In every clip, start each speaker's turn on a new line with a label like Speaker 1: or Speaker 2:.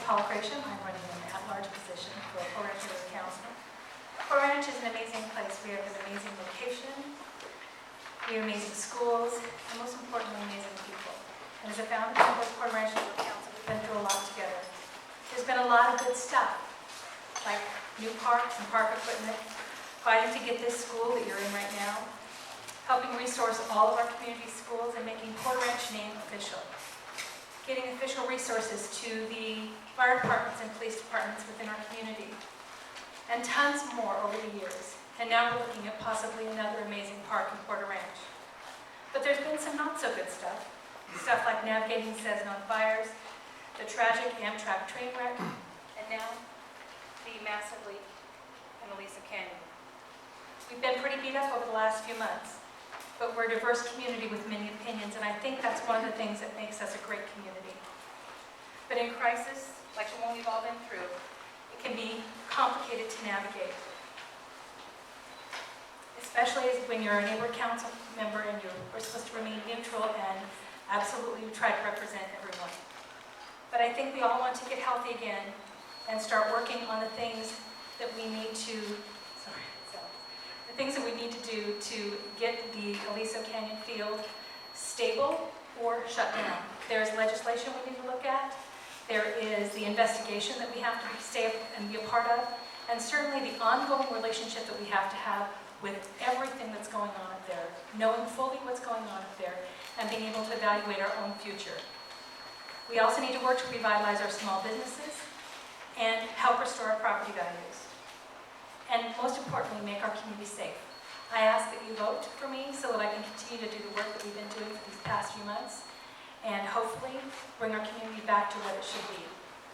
Speaker 1: Gresham. I'm running an at-large position for Port Ranch City Council. Port Ranch is an amazing place. We have an amazing location, we have amazing schools, and most importantly, amazing people. And as a founding member of Port Ranch City Council, we've been through a lot together. There's been a lot of good stuff, like new parks and park equipment, fighting to get this school that you're in right now, helping resource all of our community schools, and making Port Ranch name official. Getting official resources to the fire departments and police departments within our community, and tons more over the years. And now we're looking at possibly another amazing park in Porter Ranch. But there's been some not so good stuff. Stuff like navigating Cessna on fires, the tragic Amtrak train wreck, and now the massive leak in the Lisa Canyon. We've been pretty beat up over the last few months, but we're a diverse community with many opinions, and I think that's one of the things that makes us a great community. But in crisis, like the one we've all been through, it can be complicated to navigate. Especially when you're a neighborhood council member and we're supposed to remain neutral and absolutely try to represent everyone. But I think we all want to get healthy again and start working on the things that we need to, do to get the Aliso Canyon field stable or shut down. There's legislation we need to look at. There is the investigation that we have to stay and be a part of, and certainly the ongoing relationship that we have to have with everything that's going on up there, knowing fully what's going on up there, and being able to evaluate our own future. We also need to work to revitalize our small businesses and help restore our property values. And most importantly, make our community safe. I ask that you vote for me so that I can continue to do the work that we've been doing for these past few months, and hopefully bring our community back to what it should be.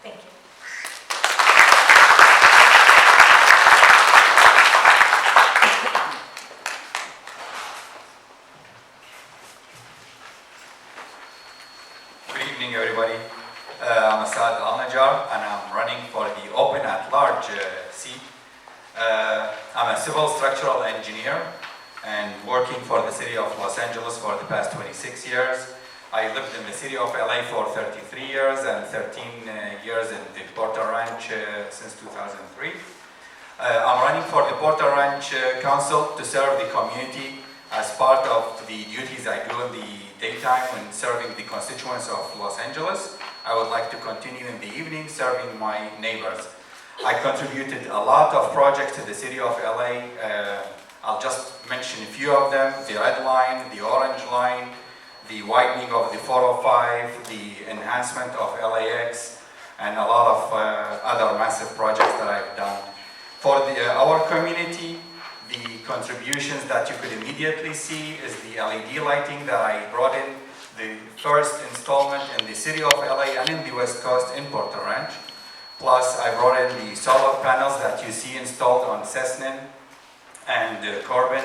Speaker 1: Thank you.
Speaker 2: Good evening, everybody. I'm Asad Al-Najjar, and I'm running for the open at-large seat. I'm a civil structural engineer and working for the city of Los Angeles for the past 26 years. I lived in the city of LA for 33 years and 13 years in the Porter Ranch since 2003. I'm running for the Porter Ranch Council to serve the community as part of the duties I do in the daytime when serving the constituents of Los Angeles. I would like to continue in the evening serving my neighbors. I contributed a lot of projects to the city of LA. I'll just mention a few of them: the Red Line, the Orange Line, the widening of the 405, the enhancement of LAX, and a lot of other massive projects that I've done. For our community, the contributions that you could immediately see is the LED lighting that I brought in, the first installment in the city of LA and in the West Coast in Porter Ranch. Plus, I brought in the solar panels that you see installed on Cessna and Corbin,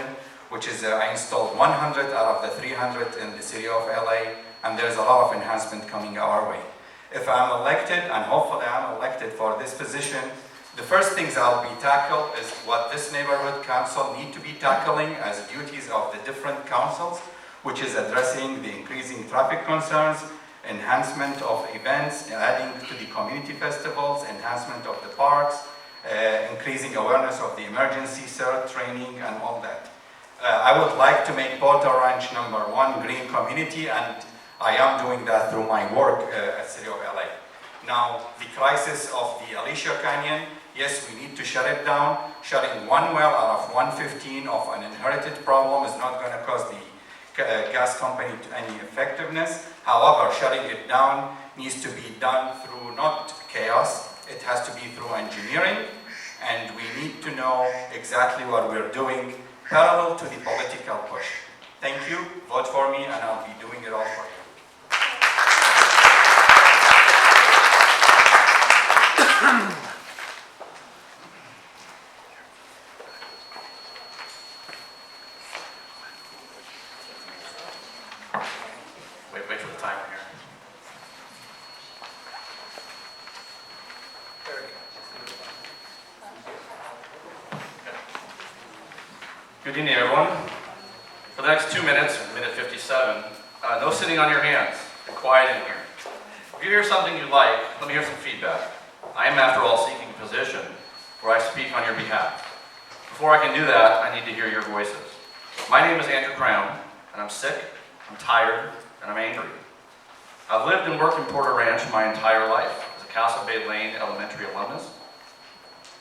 Speaker 2: which is, I installed 100 out of the 300 in the city of LA, and there's a lot of enhancement coming our way. If I'm elected, and hopefully I'm elected for this position, the first things I'll be tackle is what this neighborhood council need to be tackling as duties of the different councils, which is addressing the increasing traffic concerns, enhancement of events, adding to the community festivals, enhancement of the parks, increasing awareness of the emergency CERT training and all that. I would like to make Porter Ranch #1 green community, and I am doing that through my work at City of LA. Now, the crisis of the Lasher Canyon, yes, we need to shut it down. Shutting one well out of 115 of an inherited problem is not going to cause the gas company any effectiveness. However, shutting it down needs to be done through not chaos, it has to be through engineering, and we need to know exactly what we're doing parallel to the political push. Thank you, vote for me, and I'll be doing it all for you.
Speaker 3: Wait for the timer here. Good evening, everyone. For the next 2 minutes, minute 57, no sitting on your hands. Be quiet in here. If you hear something you like, let me hear some feedback. I am, after all, seeking a position where I speak on your behalf. Before I can do that, I need to hear your voices. My name is Andrew Crown, and I'm sick, I'm tired, and I'm angry. I've lived and worked in Porter Ranch my entire life as a Castle Bay Lane Elementary alumnus,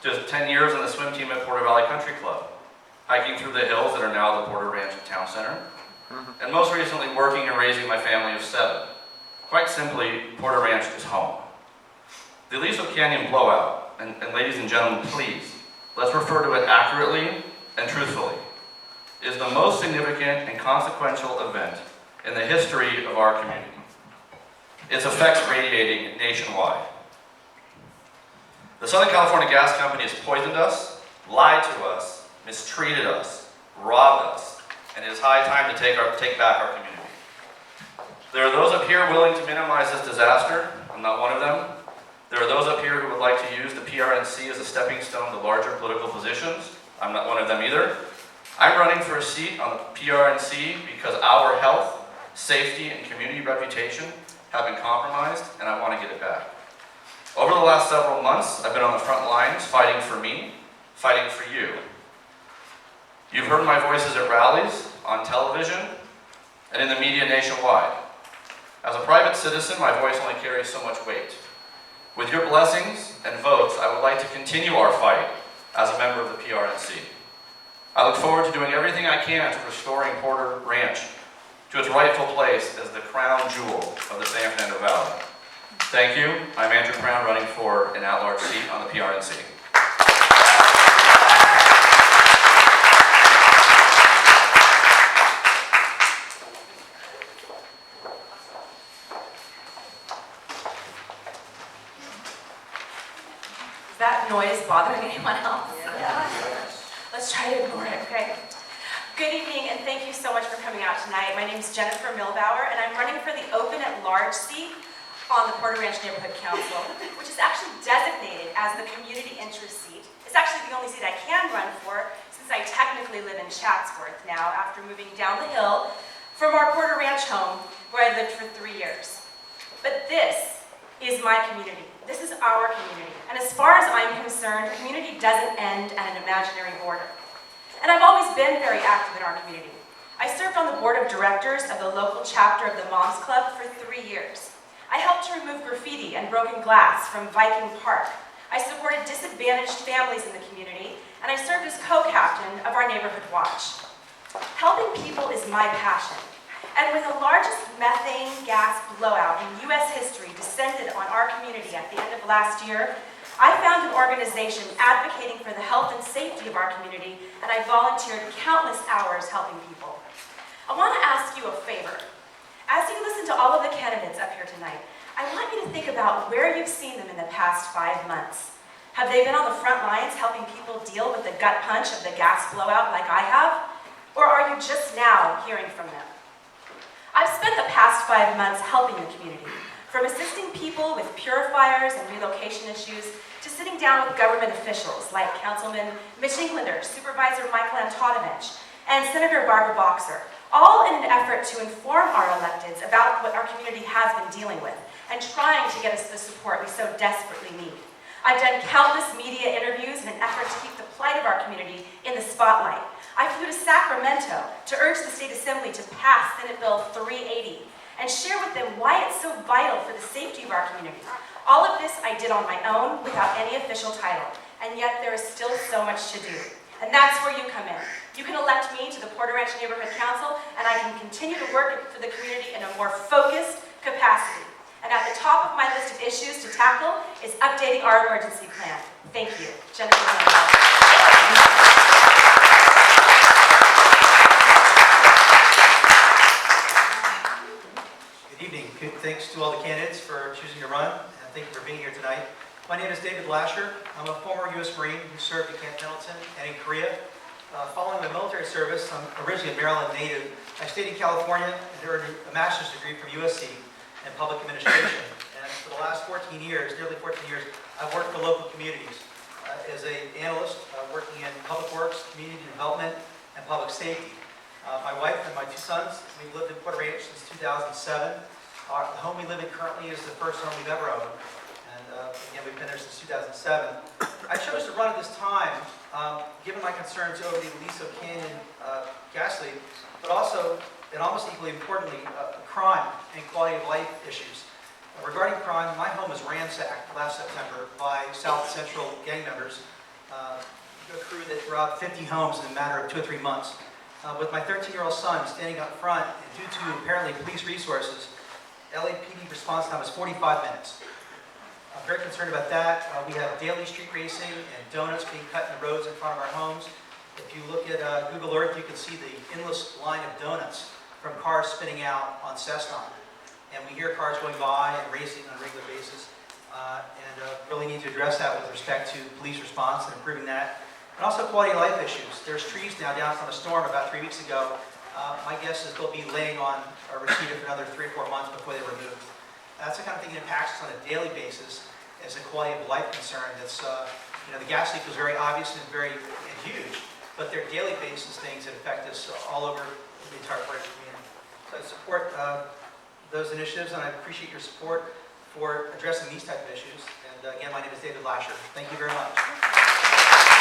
Speaker 3: just 10 years on the swim team at Porter Valley Country Club, hiking through the hills that are now the Porter Ranch Town Center, and most recently working and raising my family of 7. Quite simply, Porter Ranch is home. The Aliso Canyon blowout, and ladies and gentlemen, please, let's refer to it accurately and truthfully, is the most significant and consequential event in the history of our community. Its effects radiating nationwide. The Southern California Gas Company has poisoned us, lied to us, mistreated us, robbed us, and it is high time to take back our community. There are those up here willing to minimize this disaster. I'm not one of them. There are those up here who would like to use the PRNC as a stepping stone to larger political positions. I'm not one of them either. I'm running for a seat on the PRNC because our health, safety, and community reputation have been compromised, and I want to get it back. Over the last several months, I've been on the front lines fighting for me, fighting for you. You've heard my voices at rallies, on television, and in the media nationwide. As a private citizen, my voice only carries so much weight. With your blessings and votes, I would like to continue our fight as a member of the PRNC. I look forward to doing everything I can to restoring Porter Ranch to its rightful place as the crown jewel of the San Fernando Valley. Thank you. I'm Andrew Crown, running for an at-large seat on the PRNC.
Speaker 4: Is that noise bothering anyone else? Yeah. Let's try to ignore it, okay? Good evening, and thank you so much for coming out tonight. My name is Jennifer Milbauer, and I'm running for the open at-large seat on the Porter Ranch Neighborhood Council, which is actually designated as the community interest seat. It's actually the only seat I can run for, since I technically live in Chatsworth now after moving down the hill from our Porter Ranch home, where I lived for 3 years. But this is my community. This is our community. And as far as I'm concerned, community doesn't end at an imaginary border. And I've always been very active in our community. I served on the board of directors of the local chapter of the Moms Club for 3 years. I helped to remove graffiti and broken glass from Viking Park. I supported disadvantaged families in the community, and I served as co-captain of our neighborhood watch. Helping people is my passion. And when the largest methane gas blowout in U.S. history descended on our community at the end of last year, I found an organization advocating for the health and safety of our community, and I volunteered countless hours helping people. I want to ask you a favor. As you listen to all of the candidates up here tonight, I want you to think about where you've seen them in the past 5 months. Have they been on the front lines helping people deal with the gut punch of the gas blowout like I have? Or are you just now hearing from them? I've spent the past 5 months helping the community, from assisting people with purifiers and relocation issues to sitting down with government officials like Councilman Mitch Englander, Supervisor Michael Antonovich, and Senator Barbara Boxer, all in an effort to inform our electeds about what our community has been dealing with and trying to get us the support we so desperately need. I've done countless media interviews in an effort to keep the plight of our community in the spotlight. I flew to Sacramento to urge the State Assembly to pass Senate Bill 380 and share with them why it's so vital for the safety of our community. All of this I did on my own without any official title, and yet there is still so much to do. And that's where you come in. You can elect me to the Porter Ranch Neighborhood Council, and I can continue to work for the community in a more focused capacity. And at the top of my list of issues to tackle is updating our emergency plan. Thank you. Jennifer Milbauer.
Speaker 5: Good evening. Thanks to all the candidates for choosing to run, and thank you for being here tonight. My name is David Lasher. I'm a former U.S. Marine who served at Camp Pendleton and in Korea. Following my military service, I'm originally a Maryland native. I stayed in California and earned a master's degree from USC in public administration. And for the last 14 years, nearly 14 years, I've worked for local communities as an analyst working in public works, community development, and public safety. My wife and my 2 sons, we've lived in Porter Ranch since 2007. The home we live in currently is the first home we've ever owned. And again, we've been there since 2007. I chose to run at this time, given my concerns over the Aliso Canyon gas leak, but also, and almost equally importantly, crime and quality of life issues. Regarding crime, my home was ransacked last September by South Central gang members, a crew that robbed 50 homes in a matter of 2 or 3 months. With my 13-year-old son standing up front, and due to apparently police resources, LAPD response time was 45 minutes. I'm very concerned about that. We have daily street racing and donuts being cut in the roads in front of our homes. If you look at Google Earth, you can see the endless line of donuts from cars spinning out on Cessna. And we hear cars going by and racing on a regular basis. Really need to address that with respect to police response and improving that. And also quality of life issues. There's trees now down from a storm about 3 weeks ago. My guess is they'll be laying on a receipt for another 3 or 4 months before they're removed. That's the kind of thing that impacts us on a daily basis as a quality of life concern. That's, the gas leak was very obvious and very huge, but they're daily basis things that affect us all over the entire part of the community. So I support those initiatives, and I appreciate your support for addressing these type of issues. And again, my name is David Lasher. Thank you very much.